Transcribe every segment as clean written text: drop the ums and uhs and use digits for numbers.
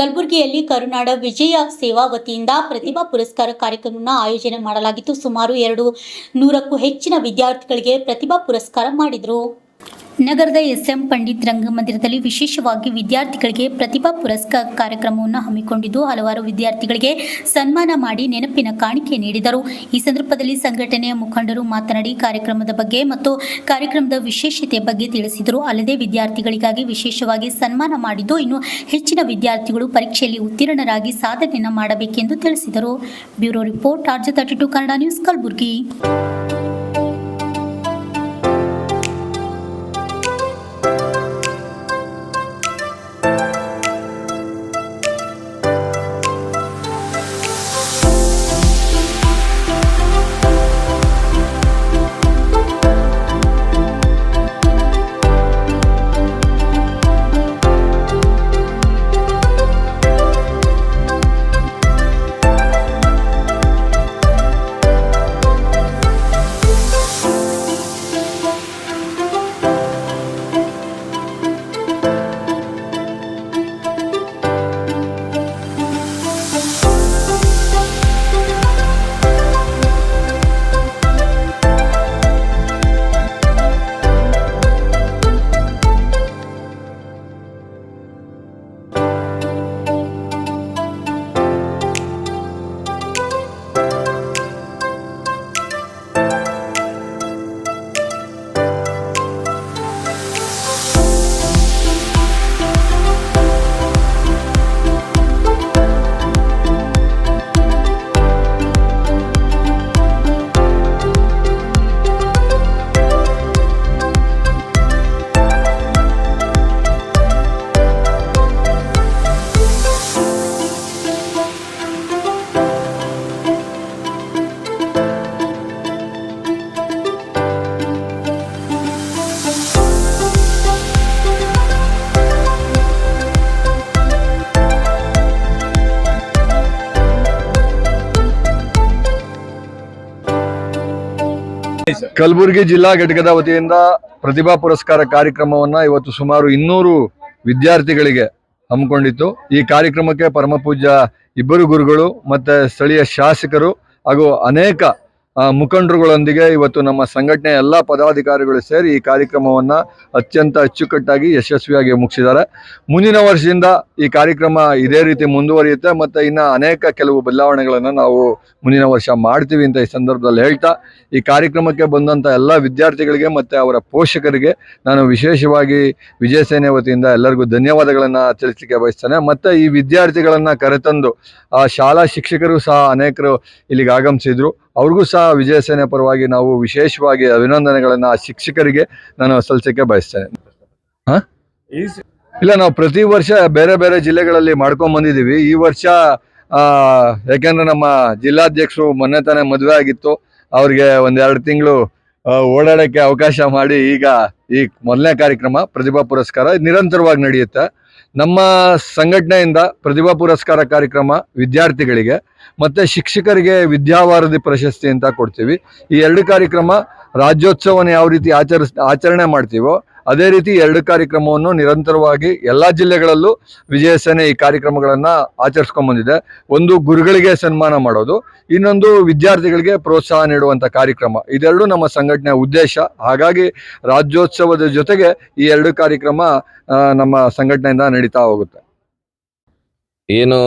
ಕಲಬುರಗಿಯಲ್ಲಿ ಕರುನಾಡ ವಿಜಯ ಸೇವಾ ವತಿಯಿಂದ ಪ್ರತಿಭಾ ಪುರಸ್ಕಾರ ಕಾರ್ಯಕ್ರಮವನ್ನು ಆಯೋಜನೆ ಮಾಡಲಾಗಿತ್ತು. ಸುಮಾರು 200ಕ್ಕೂ ಹೆಚ್ಚಿನ ವಿದ್ಯಾರ್ಥಿಗಳಿಗೆ ಪ್ರತಿಭಾ ಪುರಸ್ಕಾರ ಮಾಡಿದರು. ನಗರದ ಎಸ್ಎಂ ಪಂಡಿತ್ ರಂಗಮಂದಿರದಲ್ಲಿ ವಿಶೇಷವಾಗಿ ವಿದ್ಯಾರ್ಥಿಗಳಿಗೆ ಪ್ರತಿಭಾ ಪುರಸ್ಕಾರ ಕಾರ್ಯಕ್ರಮವನ್ನು ಹಮ್ಮಿಕೊಂಡಿದ್ದು, ಹಲವಾರು ವಿದ್ಯಾರ್ಥಿಗಳಿಗೆ ಸನ್ಮಾನ ಮಾಡಿ ನೆನಪಿನ ಕಾಣಿಕೆ ನೀಡಿದರು. ಈ ಸಂದರ್ಭದಲ್ಲಿ ಸಂಘಟನೆಯ ಮುಖಂಡರು ಮಾತನಾಡಿ ಕಾರ್ಯಕ್ರಮದ ಬಗ್ಗೆ ಮತ್ತು ಕಾರ್ಯಕ್ರಮದ ವಿಶೇಷತೆ ಬಗ್ಗೆ ತಿಳಿಸಿದರು. ಅಲ್ಲದೆ ವಿದ್ಯಾರ್ಥಿಗಳಿಗಾಗಿ ವಿಶೇಷವಾಗಿ ಸನ್ಮಾನ ಮಾಡಿದ್ದು, ಇನ್ನು ಹೆಚ್ಚಿನ ವಿದ್ಯಾರ್ಥಿಗಳು ಪರೀಕ್ಷೆಯಲ್ಲಿ ಉತ್ತೀರ್ಣರಾಗಿ ಸಾಧನೆಯನ್ನು ಮಾಡಬೇಕೆಂದು ತಿಳಿಸಿದರು. Bureau report, RJ32 Kannada news, Kalaburagi. Kalaburagi ಜಿಲ್ಲಾ ಘಟಕದ ವತಿಯಿಂದ ಪ್ರತಿಭಾ ಪುರಸ್ಕಾರ ಕಾರ್ಯಕ್ರಮವನ್ನ ಇವತ್ತು ಸುಮಾರು 200 ವಿದ್ಯಾರ್ಥಿಗಳಿಗೆ ಹಮ್ಮಿಕೊಂಡಿತ್ತು. ಈ ಕಾರ್ಯಕ್ರಮಕ್ಕೆ ಪರಮ ಪೂಜ್ಯ ಇಬ್ಬರು ಗುರುಗಳು ಮತ್ತೆ ಸ್ಥಳೀಯ ಶಾಸಕರು ಹಾಗೂ ಅನೇಕ ಮುಖಂಡರುಗಳೊಂದಿಗೆ ಇವತ್ತು ನಮ್ಮ ಸಂಘಟನೆಯ ಎಲ್ಲ ಪದಾಧಿಕಾರಿಗಳು ಸೇರಿ ಈ ಕಾರ್ಯಕ್ರಮವನ್ನ ಅತ್ಯಂತ ಅಚ್ಚುಕಟ್ಟಾಗಿ ಯಶಸ್ವಿಯಾಗಿ ಮುಗಿಸಿದ್ದಾರೆ. ಮುಂದಿನ ವರ್ಷದಿಂದ ಈ ಕಾರ್ಯಕ್ರಮ ಇದೇ ರೀತಿ ಮುಂದುವರಿಯುತ್ತೆ ಮತ್ತೆ ಇನ್ನು ಅನೇಕ ಕೆಲವು ಬದಲಾವಣೆಗಳನ್ನು ನಾವು ಮುಂದಿನ ವರ್ಷ ಮಾಡ್ತೀವಿ ಅಂತ ಈ ಸಂದರ್ಭದಲ್ಲಿ ಹೇಳ್ತಾ, ಈ ಕಾರ್ಯಕ್ರಮಕ್ಕೆ ಬಂದಂಥ ಎಲ್ಲ ವಿದ್ಯಾರ್ಥಿಗಳಿಗೆ ಮತ್ತು ಅವರ ಪೋಷಕರಿಗೆ ನಾನು ವಿಶೇಷವಾಗಿ ವಿಜಯ ಸೇನೆ ವತಿಯಿಂದ ಎಲ್ಲರಿಗೂ ಧನ್ಯವಾದಗಳನ್ನು ತಿಳಿಸಲಿಕ್ಕೆ ಬಯಸ್ತೇನೆ. ಮತ್ತು ಈ ವಿದ್ಯಾರ್ಥಿಗಳನ್ನು ಕರೆತಂದು ಶಾಲಾ ಶಿಕ್ಷಕರು ಸಹ ಅನೇಕರು ಇಲ್ಲಿಗೆ ಆಗಮಿಸಿದ್ರು. ಅವ್ರಿಗೂ ಸಹ ವಿಜಯ ಸೇನೆ ಪರವಾಗಿ ನಾವು ವಿಶೇಷವಾಗಿ ಅಭಿನಂದನೆಗಳನ್ನು ಆ ಶಿಕ್ಷಕರಿಗೆ ನಾನು ಸಲ್ಲಿಸಲಿಕ್ಕೆ ಬಯಸ್ತೇನೆ. ಇಲ್ಲ, ನಾವು ಪ್ರತಿ ವರ್ಷ ಬೇರೆ ಬೇರೆ ಜಿಲ್ಲೆಗಳಲ್ಲಿ ಮಾಡ್ಕೊಂಡು ಬಂದಿದ್ದೀವಿ. ಈ ವರ್ಷ ಯಾಕೆಂದ್ರೆ ನಮ್ಮ ಜಿಲ್ಲಾಧ್ಯಕ್ಷರು ಮೊನ್ನೆ ತಾನೇ ಮದುವೆ ಆಗಿತ್ತು, ಅವ್ರಿಗೆ 1-2 ತಿಂಗಳು ಓಡಾಡೋಕ್ಕೆ ಅವಕಾಶ ಮಾಡಿ ಈಗ ಈ ಮೊದಲನೇ ಕಾರ್ಯಕ್ರಮ ಪ್ರತಿಭಾ ಪುರಸ್ಕಾರ ನಿರಂತರವಾಗಿ ನಡೆಯುತ್ತೆ. ನಮ್ಮ ಸಂಘಟನೆಯಿಂದ ಪ್ರತಿಭಾ ಪುರಸ್ಕಾರ ಕಾರ್ಯಕ್ರಮ ವಿದ್ಯಾರ್ಥಿಗಳಿಗೆ ಮತ್ತು ಶಿಕ್ಷಕರಿಗೆ ವಿದ್ಯಾವಾರಧಿ ಪ್ರಶಸ್ತಿ ಅಂತ ಕೊಡ್ತೀವಿ. ಈ 2 ಕಾರ್ಯಕ್ರಮ ರಾಜ್ಯೋತ್ಸವನ ಯಾವ ರೀತಿ ಆಚರಣೆ ಮಾಡ್ತೀವೋ ಅದೇ ರೀತಿ 2 ಕಾರ್ಯಕ್ರಮವನ್ನು ನಿರಂತರವಾಗಿ ಎಲ್ಲ ಜಿಲ್ಲೆಗಳಲ್ಲೂ ವಿಜಯ ಸೇನೆ ಈ ಕಾರ್ಯಕ್ರಮಗಳನ್ನು ಆಚರಿಸ್ಕೊಂಡು ಬಂದಿದೆ. ಒಂದು ಗುರುಗಳಿಗೆ ಸನ್ಮಾನ ಮಾಡೋದು, ಇನ್ನೊಂದು ವಿದ್ಯಾರ್ಥಿಗಳಿಗೆ ಪ್ರೋತ್ಸಾಹ ನೀಡುವಂಥ ಕಾರ್ಯಕ್ರಮ. ಇದೆರಡು ನಮ್ಮ ಸಂಘಟನೆಯ ಉದ್ದೇಶ. ಹಾಗಾಗಿ ರಾಜ್ಯೋತ್ಸವದ ಜೊತೆಗೆ ಈ 2 ಕಾರ್ಯಕ್ರಮ ನಮ್ಮ ಸಂಘಟನೆಯಿಂದ ನಡೀತಾ ಹೋಗುತ್ತೆ. ಏನು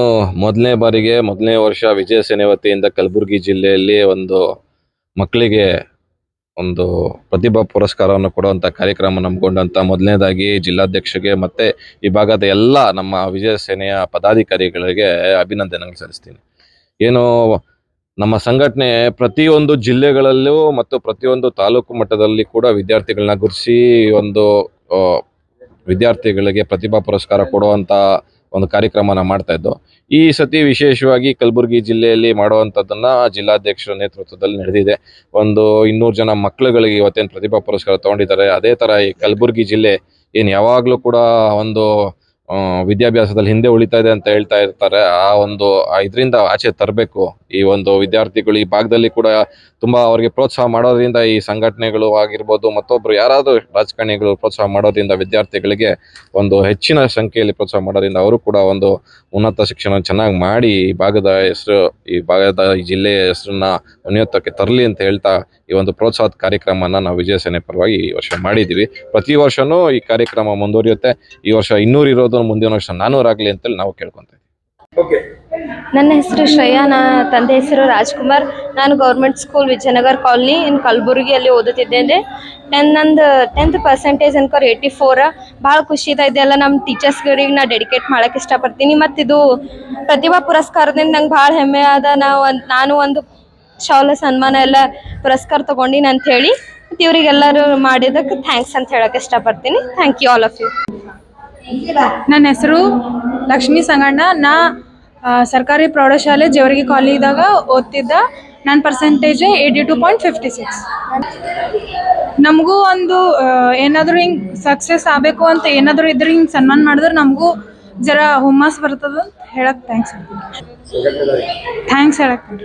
ಮೊದಲನೇ ವರ್ಷ ವಿಜಯ ಸೇನೆ ವತಿಯಿಂದ ಕಲಬುರಗಿ ಜಿಲ್ಲೆಯಲ್ಲಿ ಒಂದು ಮಕ್ಕಳಿಗೆ ಒಂದು ಪ್ರತಿಭಾ ಪುರಸ್ಕಾರವನ್ನು ಕೊಡುವಂಥ ಕಾರ್ಯಕ್ರಮ ನಮ್ಗೊಂಡಂಥ ಮೊದಲನೇದಾಗಿ ಜಿಲ್ಲಾಧ್ಯಕ್ಷರಿಗೆ ಮತ್ತು ಈ ಭಾಗದ ಎಲ್ಲ ನಮ್ಮ ವಿಜಯ ಸೇನೆಯ ಪದಾಧಿಕಾರಿಗಳಿಗೆ ಅಭಿನಂದನೆಗಳು ಸಲ್ಲಿಸ್ತೀನಿ. ಏನು ನಮ್ಮ ಸಂಘಟನೆ ಪ್ರತಿಯೊಂದು ಜಿಲ್ಲೆಗಳಲ್ಲೂ ಮತ್ತು ಪ್ರತಿಯೊಂದು ತಾಲೂಕು ಮಟ್ಟದಲ್ಲಿ ಕೂಡ ವಿದ್ಯಾರ್ಥಿಗಳನ್ನ ಗುರುತಿಸಿ ಒಂದು ವಿದ್ಯಾರ್ಥಿಗಳಿಗೆ ಪ್ರತಿಭಾ ಪುರಸ್ಕಾರ ಕೊಡುವಂಥ ಒಂದು ಕಾರ್ಯಕ್ರಮನ ಮಾಡ್ತಾ ಇದ್ದು, ಈ ಸತಿ ವಿಶೇಷವಾಗಿ ಕಲಬುರಗಿ ಜಿಲ್ಲೆಯಲ್ಲಿ ಮಾಡುವಂಥದ್ದನ್ನ ಜಿಲ್ಲಾಧ್ಯಕ್ಷರ ನೇತೃತ್ವದಲ್ಲಿ ನಡೆದಿದೆ. ಒಂದು 200 ಜನ ಮಕ್ಕಳುಗಳಿಗೆ ಇವತ್ತೇನು ಪ್ರತಿಭಾ ಪುರಸ್ಕಾರ ತಗೊಂಡಿದ್ದಾರೆ. ಅದೇ ಥರ ಈ ಕಲಬುರಗಿ ಜಿಲ್ಲೆ ಏನು ಯಾವಾಗಲೂ ಕೂಡ ಒಂದು ವಿದ್ಯಾಭ್ಯಾಸದಲ್ಲಿ ಹಿಂದೆ ಉಳಿತಾ ಇದೆ ಅಂತ ಹೇಳ್ತಾ ಇರ್ತಾರೆ. ಆ ಒಂದು ಇದರಿಂದ ಆಚೆ ತರಬೇಕು. ಈ ಒಂದು ವಿದ್ಯಾರ್ಥಿಗಳು ಈ ಭಾಗದಲ್ಲಿ ಕೂಡ ತುಂಬಾ ಅವ್ರಿಗೆ ಪ್ರೋತ್ಸಾಹ ಮಾಡೋದ್ರಿಂದ, ಈ ಸಂಘಟನೆಗಳು ಆಗಿರ್ಬೋದು, ಮತ್ತೊಬ್ರು ಯಾರಾದ್ರೂ ರಾಜಕಾರಣಿಗಳು ಪ್ರೋತ್ಸಾಹ ಮಾಡೋದ್ರಿಂದ, ವಿದ್ಯಾರ್ಥಿಗಳಿಗೆ ಒಂದು ಹೆಚ್ಚಿನ ಸಂಖ್ಯೆಯಲ್ಲಿ ಪ್ರೋತ್ಸಾಹ ಮಾಡೋದ್ರಿಂದ ಅವರು ಕೂಡ ಒಂದು ಉನ್ನತ ಶಿಕ್ಷಣ ಚೆನ್ನಾಗಿ ಮಾಡಿ ಈ ಭಾಗದ ಹೆಸರು, ಈ ಜಿಲ್ಲೆಯ ಹೆಸರನ್ನ ಉನ್ನತಕ್ಕೆ ತರಲಿ ಅಂತ ಹೇಳ್ತಾ ಈ ಒಂದು ಪ್ರೋತ್ಸಾಹದ ಕಾರ್ಯಕ್ರಮನ ನಾವು ವಿಜಯ ಸೇನೆ ಪರವಾಗಿ ಈ ವರ್ಷ ಮಾಡಿದ್ದೀವಿ. ಪ್ರತಿ ವರ್ಷನೂ ಈ ಕಾರ್ಯಕ್ರಮ ಮುಂದುವರಿಯುತ್ತೆ. ಈ ವರ್ಷ 200 ಇರೋದು, ಮುಂದಿನ ವರ್ಷ 400 ಆಗಲಿ ಅಂತೇಳಿ ನಾವು ಕೇಳ್ಕೊಂತೀವಿ. ನನ್ನ ಹೆಸರು ಶ್ರೇಯಾ, ತಂದೆ ಹೆಸರು ರಾಜ್ಕುಮಾರ್. ನಾನು ಗೌರ್ಮೆಂಟ್ ಸ್ಕೂಲ್ ವಿಜಯನಗರ್ ಕಾಲನಿ ಇನ್ ಕಲಬುರಗಿಯಲ್ಲಿ ಓದುತ್ತಿದ್ದೇನೆ. ನಂದು 10th ಪರ್ಸೆಂಟೇಜ್ ಅನ್ಕೋರ್ 84. ಭಾಳ ಖುಷಿ ಇದೆ. ಎಲ್ಲ ನಮ್ಮ ಟೀಚರ್ಸ್ಗಳಿಗೆ ನಾ ಡೆಡಿಕೇಟ್ ಮಾಡೋಕ್ಕೆ ಇಷ್ಟಪಡ್ತೀನಿ. ಮತ್ತು ಇದು ಪ್ರತಿಭಾ ಪುರಸ್ಕಾರದಿಂದ ನಂಗೆ ಭಾಳ ಹೆಮ್ಮೆ ಅದ. ನಾನು ಒಂದು ಶಾಲ ಸನ್ಮಾನ ಎಲ್ಲ ಪುರಸ್ಕಾರ ತೊಗೊಂಡಿನಿ ಅಂಥೇಳಿ. ಮತ್ತು ಇವರಿಗೆಲ್ಲರೂ ಮಾಡಿದ್ದಕ್ಕೆ ಥ್ಯಾಂಕ್ಸ್ ಅಂತ ಹೇಳೋಕ್ಕೆ ಇಷ್ಟಪಡ್ತೀನಿ. Thank you all of you. ನನ್ನ ಹೆಸರು ಲಕ್ಷ್ಮೀ ಸಂಗಣ್ಣ. ನಾ ಸರ್ಕಾರಿ ಪ್ರೌಢಶಾಲೆ ಜೇವರ್ಗಿ ಕಾಲೇಜಿದಾಗ ಓದ್ತಿದ್ದ. ನನ್ನ ಪರ್ಸೆಂಟೇಜ್ 82.56. ನಮಗೂ ಒಂದು ಏನಾದರೂ ಹಿಂಗೆ ಸಕ್ಸಸ್ ಆಗಬೇಕು ಅಂತ ಏನಾದರೂ ಇದ್ರೆ ಹಿಂಗೆ ಸನ್ಮಾನ ಮಾಡಿದ್ರೆ ನಮಗೂ ಜರ ಹುಮ್ಮಸ್ ಬರ್ತದೆ ಅಂತ ಹೇಳಕ್ಕೆ ಥ್ಯಾಂಕ್ಸ್ ಹೇಳಕ್ಕೆ.